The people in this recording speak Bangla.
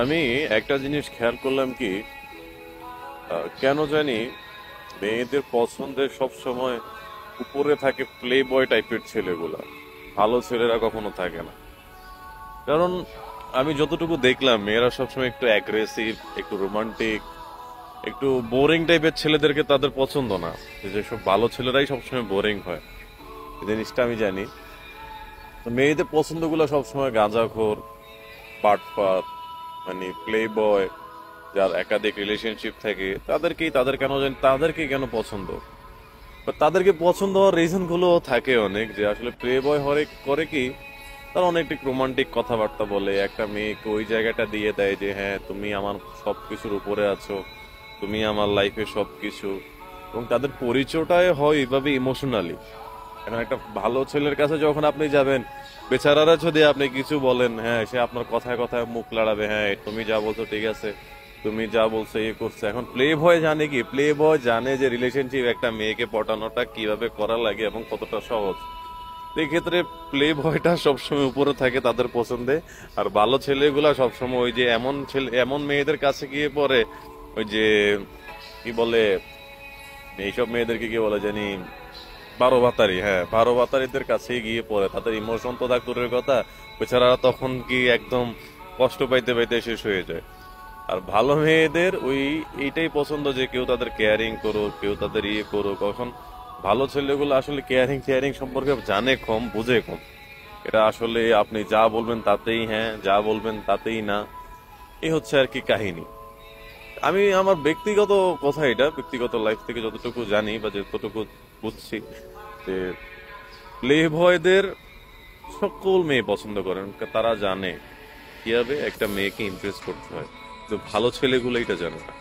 আমি একটা জিনিস খেয়াল করলাম কি, কেন জানি মেয়েদের পছন্দের সব সময় উপরে থাকে প্লে বয় টাইপের ছেলেগুলা, ভালো ছেলেরা কখনো থাকে না। কারণ আমি যতটুকু দেখলাম মেয়েরা সবসময় একটু অ্যাগ্রেসিভ, একটু রোমান্টিক, একটু বোরিং টাইপের ছেলেদেরকে তাদের পছন্দ না। যেসব ভালো ছেলেরাই সবসময় বোরিং হয়, এই জিনিসটা আমি জানি। তো মেয়েদের পছন্দগুলো সবসময় গাঁজাখোর, বাটপার, মানে প্লে বয়, যার একাধিক রিলেশনশিপ থাকে তাদেরকেই কেন পছন্দ। বা তাদেরকে পছন্দ হওয়ার রিজন গুলো থাকে অনেক, যে আসলে প্লে বয় করে কি, তারা অনেক রোমান্টিক কথাবার্তা বলে, একটা মেয়েকে ওই জায়গাটা দিয়ে দেয় যে হ্যাঁ তুমি আমার সবকিছুর উপরে আছো, তুমি আমার লাইফে সবকিছু। এবং তাদের পরিচয়টাই হয় এইভাবে ইমোশনালি। এখন একটা ভালো ছেলের কাছে যখন আপনি যাবেন, বেচারারা যদি আপনি কিছু বলেন, হ্যাঁ সে আপনার কথায় কথায় মুখ লড়াবে, হ্যাঁ তুমি যা বলছো ঠিক আছে, তুমি যা বলছো ইয়ে করছে। এখন প্লে বয় জানে কি, প্লে বয় জানে যে রিলেশনশিপ একটা মেয়েকে পটানোটা কিভাবে করা লাগে এবং কতটা সহজ। তো এই ক্ষেত্রে প্লে বয়টা সবসময় উপরে থাকে তাদের পছন্দে। আর ভালো ছেলেগুলা সবসময় ওই যে এমন মেয়েদের কাছে গিয়ে পড়ে, ওই যে কি বলে, এইসব মেয়েদেরকে কি বলে জানি, বারো ভাতারি, হ্যাঁ বারো ভাতারিদের কাছেই গিয়ে পড়ে। তাদের ইমোশন তো থাক দূরের কথা, বেচারা তখন কি একদম কষ্ট পাইতে পাইতে শেষ হয়ে যায়। আর ভালো মেয়েদের ওই এইটাই পছন্দ, যে কেউ তাদের কেয়ারিং করুক, কেউ তাদের ইয়ে করুক। এখন ভালো ছেলেগুলো আসলে কেয়ারিং কেয়ারিং সম্পর্কে জানে কম, বুঝে কম। এটা আসলে আপনি যা বলবেন তাতেই হ্যাঁ, যা বলবেন তাতেই না, এই হচ্ছে আর কি কাহিনী। আমি আমার ব্যক্তিগত কথা, এটা ব্যক্তিগত লাইফ থেকে যতটুকু জানি বা যতটুকু বুঝছি, যে প্লে বয়দের সকল মেয়ে পছন্দ করেন। তারা জানে কিভাবে একটা মেয়েকে ইমপ্রেস করতে হয়, তো ভালো ছেলেগুলো এটা জানে না।